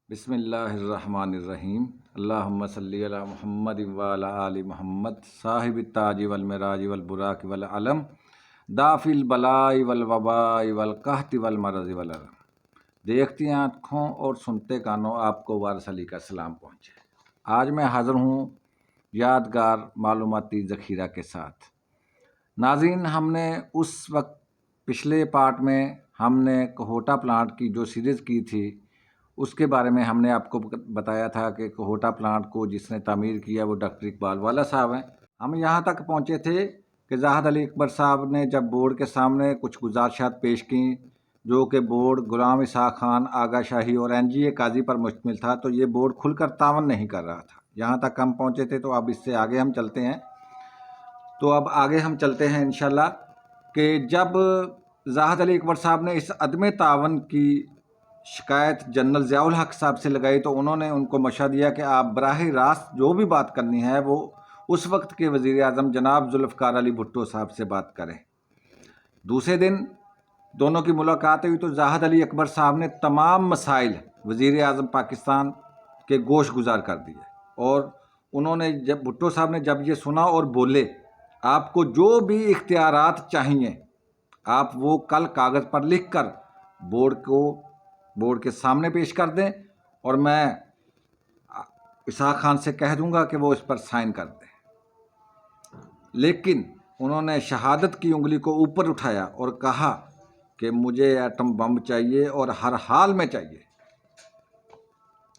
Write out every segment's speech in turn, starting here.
बिस्मिल्लाहिर्रहमानिर्रहीम। अल्लाहुम्मा सल्ली अला मुहम्मद व अला आलि मुहम्मद साहिब ताज वल मिराज वल बुराक वल अलम दाफिल बलाई वल वबाई वल कहत वल मरज वल अलम। देखती आँखों और सुनते कानों आपको वारिस अली का सलाम पहुँचे। आज मैं हाज़िर हूँ यादगार मालूमाती ज़ख़ीरा के साथ। नाज़रीन, हमने उस वक्त पिछले पार्ट में हमने कहोटा प्लांट की जो सीरीज़ की थी उसके बारे में हमने आपको बताया था कि कहोटा प्लांट को जिसने तामीर किया वो डॉक्टर इकबाल वाला साहब हैं। हम यहाँ तक पहुँचे थे कि ज़ाहिद अली अकबर साहब ने जब बोर्ड के सामने कुछ गुजारिशात पेश की जो कि बोर्ड गुलाम इसहाक खान, आगा शाही और एनजीए काजी पर मुश्तमिल था, तो ये बोर्ड खुलकर तावन नहीं कर रहा था। यहाँ तक हम पहुँचे थे। तो अब इससे आगे हम चलते हैं। तो अब आगे हम चलते हैं इंशाल्लाह कि जब ज़ाहिद अली अकबर साहब ने इस अदम तावन की शिकायत जनरल ज़ियाउल हक साहब से लगाई तो उन्होंने उनको मशवरा दिया कि आप बराह रास्त जो भी बात करनी है वो उस वक्त के वज़ीर आज़म जनाब जुल्फ़िकार अली भुट्टो साहब से बात करें। दूसरे दिन दोनों की मुलाकात हुई तो ज़ाहिद अली अकबर साहब ने तमाम मसाइल वज़ीर आज़म पाकिस्तान के गोश गुजार कर दिए और उन्होंने जब भुट्टो साहब ने जब ये सुना और बोले आपको जो भी इख्तियारात चाहिए आप वो कल कागज़ पर लिख कर बोर्ड के सामने पेश कर दें और मैं इसहाक खान से कह दूंगा कि वो इस पर साइन कर दें। लेकिन उन्होंने शहादत की उंगली को ऊपर उठाया और कहा कि मुझे एटम बम चाहिए और हर हाल में चाहिए।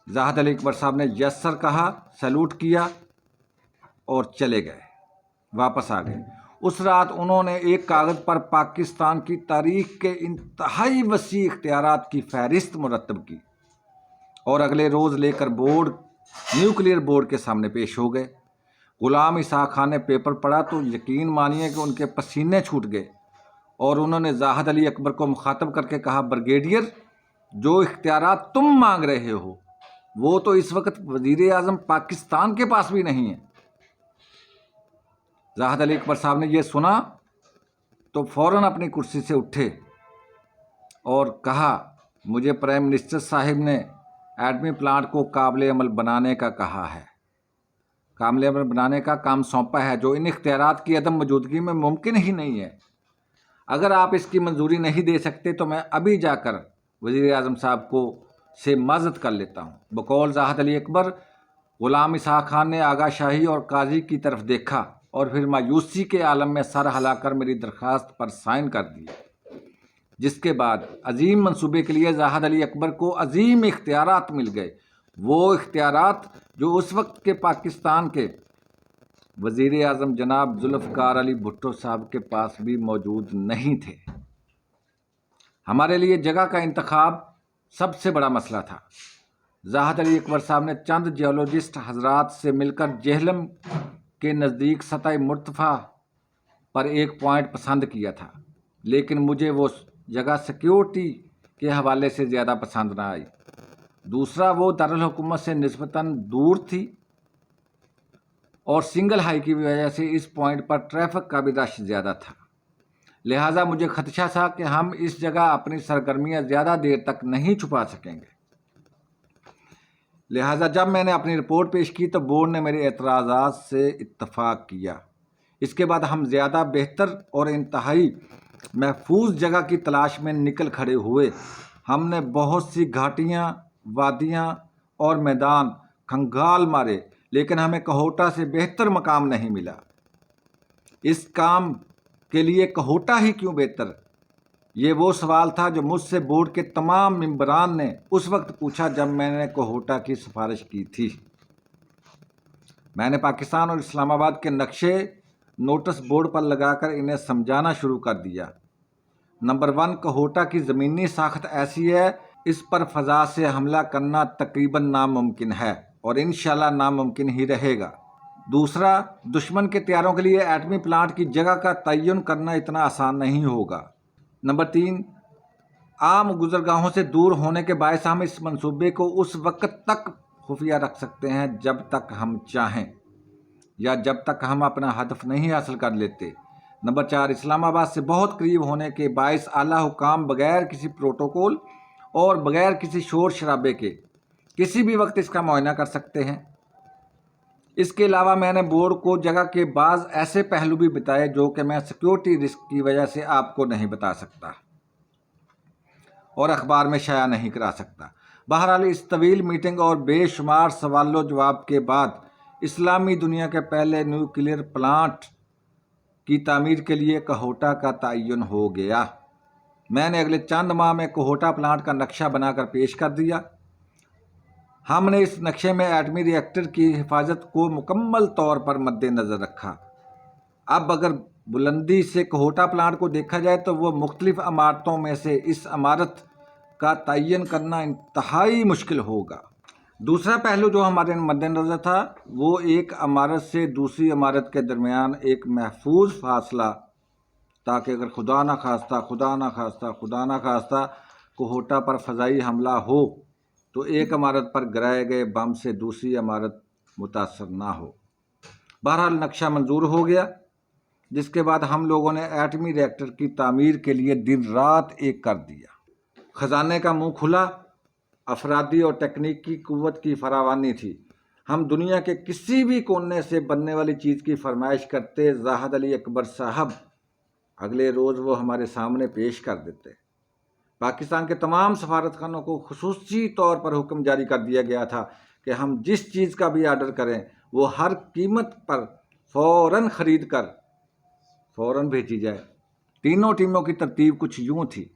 ज़ाहिद अली अकबर साहब ने यस सर कहा, सैल्यूट किया और चले गए, वापस आ गए। उस रात उन्होंने एक कागज़ पर पाकिस्तान की तारीख के इंतहाई वसी इख्तियारात की फहरिस्त मुरतब की और अगले रोज़ लेकर न्यूक्लियर बोर्ड के सामने पेश हो गए। गुलाम इसहाक खान ने पेपर पढ़ा तो यकीन मानिए कि उनके पसीने छूट गए और उन्होंने ज़ाहिद अली अकबर को मुखातब करके कहा, ब्रिगेडियर, जो इख्तियारात तुम मांग रहे हो वो तो इस वक्त वज़ीर आज़म पाकिस्तान के पास भी नहीं है। ज़ाहिद अली अकबर साहब ने यह सुना तो फ़ौरन अपनी कुर्सी से उठे और कहा, मुझे प्राइम मिनिस्टर साहिब ने एटमी प्लांट को काबिल अमल बनाने का कहा है, काबिल अमल बनाने का काम सौंपा है जो इन इख्तियारात की अदम मौजूदगी में मुमकिन ही नहीं है। अगर आप इसकी मंजूरी नहीं दे सकते तो मैं अभी जाकर वज़ीर आज़म साहब को से माज़रत कर लेता हूँ। बकौल ज़ाहिद अली अकबर, गुलाम इसहाक खान ने आगा शाही और काजी की तरफ देखा और फिर मायूसी के आलम में सर हिलाकर मेरी दरख्वास्त पर साइन कर दिए, जिसके बाद अजीम मंसूबे के लिए ज़ाहिद अली अकबर को अजीम इख्तियारात मिल गए। वो इख्तियारात जो उस वक्त के पाकिस्तान के वज़ीर आज़म जनाब जुल्फ़िकार अली भुट्टो साहब के पास भी मौजूद नहीं थे। हमारे लिए जगह का इंतखाब सबसे बड़ा मसला था। ज़ाहिद अली अकबर साहब ने चंद जियोलॉजिस्ट हजरात से मिलकर जेहलम के नज़दीक सतह मुर्तफ़ा पर एक पॉइंट पसंद किया था, लेकिन मुझे वो जगह सिक्योरिटी के हवाले से ज़्यादा पसंद ना आई। दूसरा, वो दारुल हुकूमत से निस्बतन दूर थी और सिंगल हाई की वजह से इस पॉइंट पर ट्रैफिक का भी रश ज़्यादा था। लिहाजा मुझे खदशा था कि हम इस जगह अपनी सरगर्मियाँ ज़्यादा देर तक नहीं छुपा सकेंगे। लिहाजा जब मैंने अपनी रिपोर्ट पेश की तो बोर्ड ने मेरे एतराज़ात से इत्तफाक किया। इसके बाद हम ज़्यादा बेहतर और इंतहाई महफूज जगह की तलाश में निकल खड़े हुए। हमने बहुत सी घाटियाँ, वादियाँ और मैदान खंगाल मारे, लेकिन हमें कहोटा से बेहतर मकाम नहीं मिला। इस काम के लिए कहोटा ही क्यों बेहतर, ये वो सवाल था जो मुझसे बोर्ड के तमाम मेंबरान ने उस वक्त पूछा जब मैंने कहोटा की सिफारिश की थी। मैंने पाकिस्तान और इस्लामाबाद के नक्शे नोटिस बोर्ड पर लगाकर इन्हें समझाना शुरू कर दिया। नंबर 1, कहोटा की ज़मीनी साख्त ऐसी है, इस पर फ़ज़ा से हमला करना तकरीबन नामुमकिन है और इंशाल्लाह नामुमकिन ही रहेगा। दूसरा, दुश्मन के तैयारों के लिए एटमी प्लांट की जगह का तयन करना इतना आसान नहीं होगा। नंबर 3, आम गुजरगाहों से दूर होने के बायस हम इस मंसूबे को उस वक्त तक खुफिया रख सकते हैं जब तक हम चाहें या जब तक हम अपना हदफ नहीं हासिल कर लेते। नंबर 4, इस्लामाबाद से बहुत करीब होने के बायस आला हुकाम बगैर किसी प्रोटोकॉल और बगैर किसी शोर शराबे के किसी भी वक्त इसका मुआयना कर सकते हैं। इसके अलावा मैंने बोर्ड को जगह के बाज़ ऐसे पहलू भी बताए जो कि मैं सिक्योरिटी रिस्क की वजह से आपको नहीं बता सकता और अखबार में शाया नहीं करा सकता। बहरहाल इस तवील मीटिंग और बेशुमार सवालों जवाब के बाद इस्लामी दुनिया के पहले न्यूक्लियर प्लांट की तामीर के लिए कहोटा का तयन हो गया। मैंने अगले चंद माह में कहोटा प्लांट का नक्शा बनाकर पेश कर दिया। हमने इस नक्शे में एटमी रिएक्टर की हिफाजत को मुकम्मल तौर पर मद्देनज़र रखा। अब अगर बुलंदी से कहोटा प्लांट को देखा जाए तो वो मुख्तलिफ इमारतों में से इस इमारत का तयन करना इंतहाई मुश्किल होगा। दूसरा पहलू जो हमारे मद्देनज़र था वो एक इमारत से दूसरी इमारत के दरमियान एक महफूज फासला, ताकि अगर खुदा न खास्ता कहोटा पर फ़ज़ाई हमला हो तो एक इमारत पर गिराए गए बम से दूसरी इमारत मुतासर ना हो। बहरहाल नक्शा मंजूर हो गया, जिसके बाद हम लोगों ने एटमी रिएक्टर की तामीर के लिए दिन रात एक कर दिया। ख़जाने का मुंह खुला, अफरादी और तकनीकी क़ुव्वत की फरावानी थी। हम दुनिया के किसी भी कोने से बनने वाली चीज़ की फरमाइश करते, ज़ाहिद अली अकबर साहब अगले रोज़ वो हमारे सामने पेश कर देते। पाकिस्तान के तमाम सफारतखानों को खुसूसी तौर पर हुक्म जारी कर दिया गया था कि हम जिस चीज़ का भी आर्डर करें वो हर कीमत पर फ़ौरन ख़रीद कर फ़ौरन भेजी जाए। तीनों टीमों की तरतीब कुछ यूँ थी।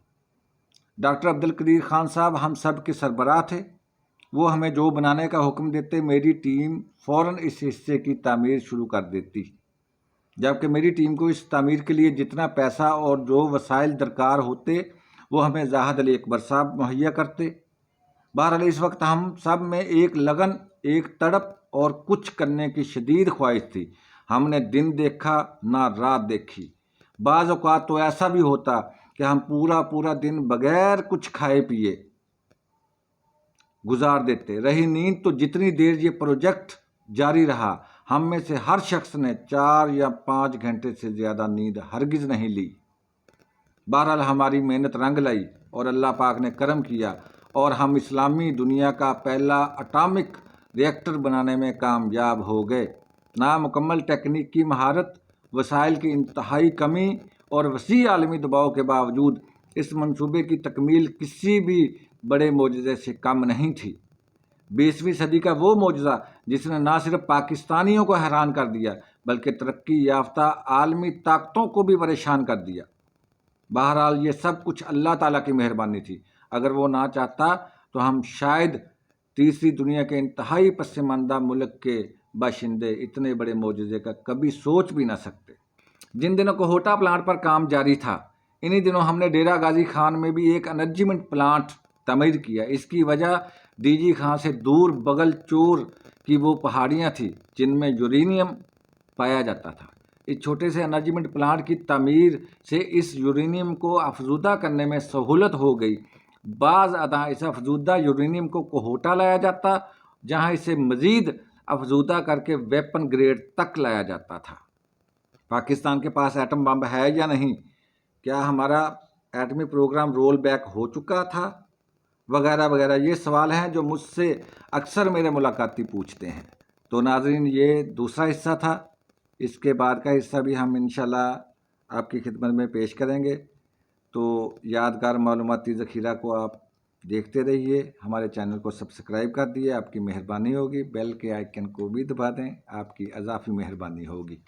डॉक्टर अब्दुल कदीर खान साहब हम सब के सरबराह थे। वो हमें जो बनाने का हुक्म देते, मेरी टीम फ़ौरन इस हिस्से की तामीर शुरू कर देती, जबकि मेरी टीम को इस तामीर के लिए जितना पैसा और जो वसाइल दरकार होते वो हमें ज़ाहिद अली अकबर साहब मुहैया करते। बहरहाल इस वक्त हम सब में एक लगन, एक तड़प और कुछ करने की शदीद ख्वाहिश थी। हमने दिन देखा ना रात देखी। बाज़ औक़ात तो ऐसा भी होता कि हम पूरा दिन बगैर कुछ खाए पिए गुजार देते। रही नींद तो जितनी देर ये प्रोजेक्ट जारी रहा हम में से हर शख्स ने 4 या 5 घंटे से ज़्यादा नींद हरगिज़ नहीं ली। बहरहाल हमारी मेहनत रंग लाई और अल्लाह पाक ने करम किया और हम इस्लामी दुनिया का पहला एटॉमिक रिएक्टर बनाने में कामयाब हो गए। नामुकम्मल तकनीकी महारत, वसाइल की इंतहाई कमी और वसी आलमी दबाव के बावजूद इस मंसूबे की तकमील किसी भी बड़े मोजज़े से कम नहीं थी। 20वीं सदी का वो मोजज़ा जिसने ना सिर्फ पाकिस्तानियों को हैरान कर दिया बल्कि तरक्की याफ्ता आलमी ताकतों को भी परेशान कर दिया। बहरहाल ये सब कुछ अल्लाह ताला की मेहरबानी थी। अगर वो ना चाहता तो हम शायद तीसरी दुनिया के इंतहाई पसमानदा मुल्क के बाशिंदे इतने बड़े मोजज़े का कभी सोच भी ना सकते। जिन दिनों कहोटा प्लांट पर काम जारी था, इन्हीं दिनों हमने डेरा गाजी खान में भी एक एनर्जीमेंट प्लांट तमीर किया। इसकी वजह डीजी खां से दूर बगल चोर की वो पहाड़ियाँ थी जिनमें यूरेनियम पाया जाता था। इस छोटे से एनर्जीमेंट प्लांट की तामीर से इस यूरेनियम को अफजूदा करने में सहूलत हो गई। बाज़ अदा इस अफजूदा यूरेनियम को कहोटा लाया जाता, जहाँ इसे मज़ीद अफजूदा करके वेपन ग्रेड तक लाया जाता था। पाकिस्तान के पास एटम बम है या नहीं, क्या हमारा एटमी प्रोग्राम रोल बैक हो चुका था, वगैरह वगैरह ये सवाल हैं जो मुझसे अक्सर मेरे मुलाकाती पूछते हैं। तो नाज़रीन, ये दूसरा हिस्सा था। इसके बाद का हिस्सा भी हम इंशाल्लाह आपकी खिदमत में पेश करेंगे। तो यादगार मालूमाती ज़ख़ीरा को आप देखते रहिए। हमारे चैनल को सब्सक्राइब कर दिए, आपकी मेहरबानी होगी। बेल के आइकन को भी दबा दें, आपकी अज़ाफ़ी मेहरबानी होगी।